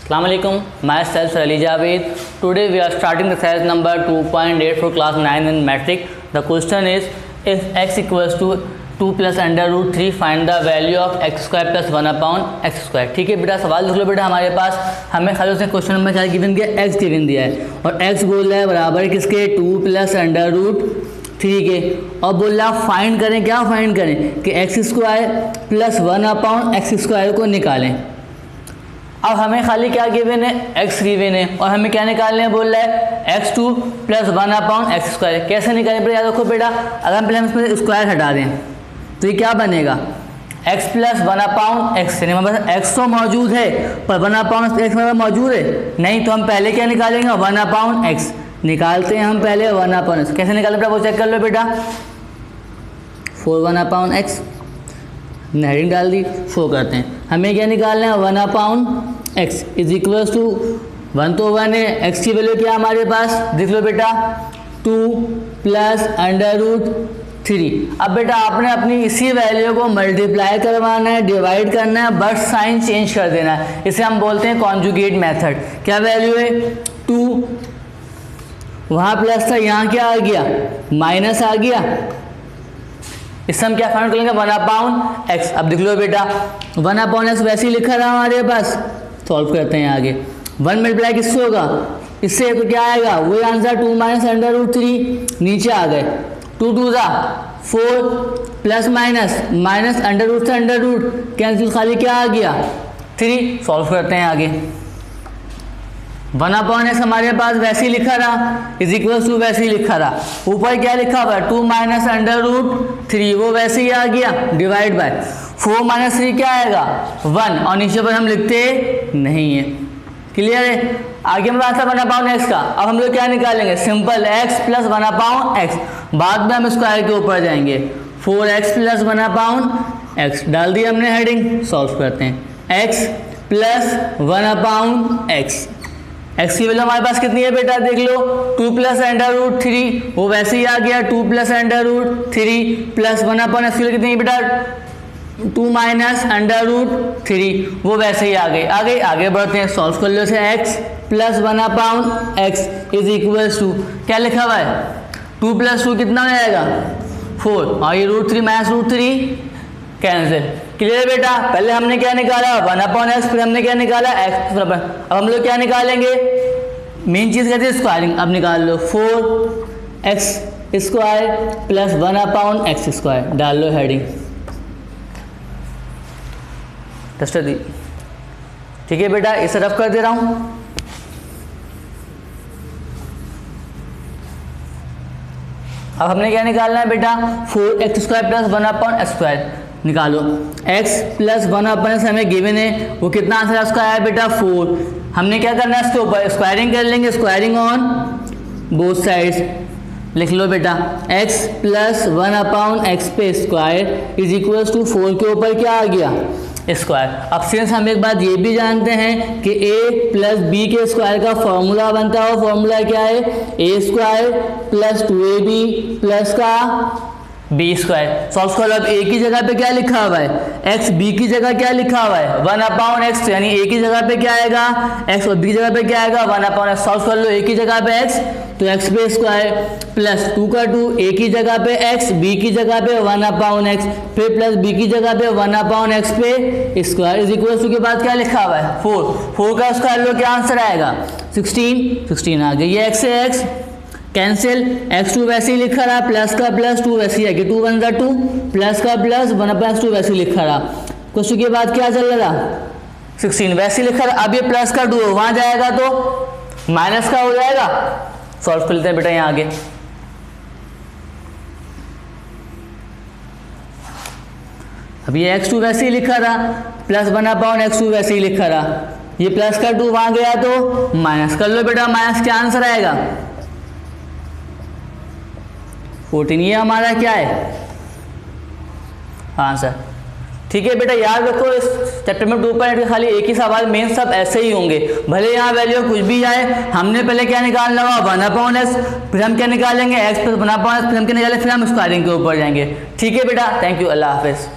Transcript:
Assalamu alaikum, myself Ali Javed. Today we are starting the exercise number 2.8 for class 9 in metric. The question is, if x equals to 2 plus under root 3 find the value of x square plus 1 upon x square. ठीक है बेटा, सवाल देख लो बेटा, हमारे पास हमें खाली उसने क्वेश्चन नंबर क्या गिवन दिया, x गिवन दिया है और x बोल रहा है बराबर किसके 2 प्लस अंडर रूट 3 के, और बोल रहा है फाइंड करें, क्या फाइंड करें कि x square plus 1 upon x square को निकालें। अब हमें खाली क्या गिवन है, x गिवन है और हमें क्या निकालने हैं, बोल रहा है x2 plus 1 upon x square. कैसे निकालें बेटा, याद रखो बेटा, अगर हम पहले हम इसमें स्क्वायर हटा दें तो ये क्या बनेगा, x प्लस 1 अपॉन एक्स, यानी हमारे पास x तो मौजूद है पर 1 अपॉन एक्स हमारे मौजूद है नहीं, तो हम पहले क्या निकालेंगे 1 अपॉन एक्स निकालते हैं हम पहले 1 अपॉन एक्स। कैसे निकालें बेटा, वो चेक कर लो बेटा, 4 1 अपॉन एक्स हेडिंग डाल दी, शो करते हैं। हमें क्या निकालना है 1 upon x is equals to 1 तो 1 है, एक्स की वैल्यू क्या हमारे पास देख लो बेटा 2 प्लस अंडर रूट 3। अब बेटा आपने अपनी इसी वैल्यू को मल्टीप्लाई करवाना है, डिवाइड करना है, बट साइन चेंज कर देना है, इसे हम बोलते हैं कॉन्जुगेट मेथड। क्या वैल्यू है 2, वहाँ प्लस था, यहाँ क्या आ गया माइनस आ गया, इससे हम क्या फाइंड करेंगे 1 अपॉन एक्स। अब देख लो बेटा 1 अपॉन एक्स वैसे ही लिखा रहा हमारे पास, सॉल्व करते हैं आगे। 1 मल्टीप्लाई किससे होगा, इससे तो क्या आएगा वही आंसर 2 माइनस अंडर रूट 3, नीचे आ गए 2 2 4 plus minus minus under root से अंडर रूट कैंसिल, खाली क्या आ गया 3। सॉल्व करते हैं आगे। 1 अपॉन एक्स हमारे पास वैसे ही लिखा रहा, इज इक्वल टू वैसे ही लिखा रहा, ऊपर क्या लिखा हुआ 2 माइनस अंडर रूट 3, वो वैसे ही आ गया, डिवाइड बाय 4 माइनस 3 क्या आएगा 1, और नीचे पर हम लिखते नहीं है। क्लियर है, आगे हमारे पास 1 अपॉन एक्स का। अब हम लोग क्या निकालेंगे, simple x plus 1 upon x, बाद में हम स्क्वायर के ऊपर जाएंगे, 4x प्लस 1 अपॉन एक्स डाल दिया हमने हेडिंग। सॉल्व करते हैं, x plus 1 upon x, x की वैल्यू हमारे पास कितनी है बेटा देख लो 2 प्लस अंडर रूट 3, वो वैसे ही आ गया 2 plus under root 3 plus 1 upon x की वैल्यू कितनी है बेटा 2 माइनस अंडर रूट 3, वो वैसे ही आ गई। आगे बढ़ते हैं, सॉल्व कर लो इसे, x plus 1 upon x is equals to क्या लिखा हुआ है 2 प्लस 2 कितना हो जाएगा 4, और ये root 3 minus root 3 cancel. Clear बेटा, पहले हमने क्या निकाला 1 अपॉन एक्स, फिर हमने क्या निकाला एक्स। अब हम लोग क्या निकालेंगे, मेन चीज़ कहते हैं स्क्वायरिंग। अब निकाल लो 4x square plus 1 upon x square, डाल लो हेडिंग डस्टर दी। ठीक है बेटा, इसे रफ कर दे रहा हूँ। अब हमने क्या निकालना है बेटा 4x square plus 1 upon x square निकालो। x प्लस 1 अपॉन एक्स हमें गिवन है, वो कितना आंसर उसका आया बेटा 4। हमने क्या करना है इसके ऊपर स्क्वायरिंग कर लेंगे, स्क्वायरिंग ऑन बोथ साइड्स। लिख लो बेटा x प्लस 1 अपॉन एक्स पे स्क्वायर इज इक्वल्स टू 4 के ऊपर क्या आ गया स्क्वायर। अब सिंस हम एक बात ये भी जानते हैं कि a प्लस b के स्क्वायर का फॉर्मूला बनता है, वो फॉर्मूला क्या है a square plus 2ab plus का बी स्क्वायर। सॉल्व करो। अब ए की जगह पे क्या लिखा हुआ है एक्स, बी की जगह क्या लिखा हुआ है 1 अपॉन एक्स, यानी ए की जगह पे क्या आएगा एक्स और बी की जगह पे क्या आएगा 1 अपॉन एक्स। सॉल्व कर लो, ए की जगह पे एक्स तो एक्स पे स्क्वायर प्लस 2 का 2, ए की जगह पे एक्स, बी की जगह पे 1 अपॉन एक्स, फिर प्लस बी की जगह पे 1 अपॉन एक्स पे स्क्वायर इज इक्वल टू के बाद क्या लिखा हुआ है 4 का स्क्वायर लो, क्या आंसर आएगा 16 आ गया। ये एक्स है एक्स कैंसिल, x2 वैसे ही लिखा रहा, प्लस का प्लस 2 वैसे ही है कि 2 1 2 प्लस का प्लस 1 प्लस 2 वैसे ही लिखा रहा। क्वेश्चन के बाद क्या चल रहा 16 वैसे ही लिखा रहा। अब ये प्लस का 2 वहां जाएगा तो माइनस का हो जाएगा। सॉल्व कर लेते हैं बेटा यहाँ आगे। अब ये x2 वैसे ही लिखा रहा, प्लस 1 अपॉन x2 वैसे ही लिखा रहा, ये प्लस का 2 वहां गया तो माइनस कर लो बेटा, माइनस क्या आंसर आएगा 14। ये हमारा क्या है आंसर। ठीक है बेटा, याद रखो इस चैप्टर में 2.8 के खाली एक ही सवाल, मेन सब ऐसे ही होंगे, भले यहाँ वैल्यू कुछ भी आए। हमने पहले क्या निकालना होगा 1 अपॉन एक्स, फिर हम क्या निकालेंगे x प्लस 1 अपॉन एक्स, फिर हम क्या निकालेंगे, फिर हम स्क्वायरिंग के ऊपर जाएंगे। ठीक है बेटा, थैंक यू, अल्लाह हाफिज़।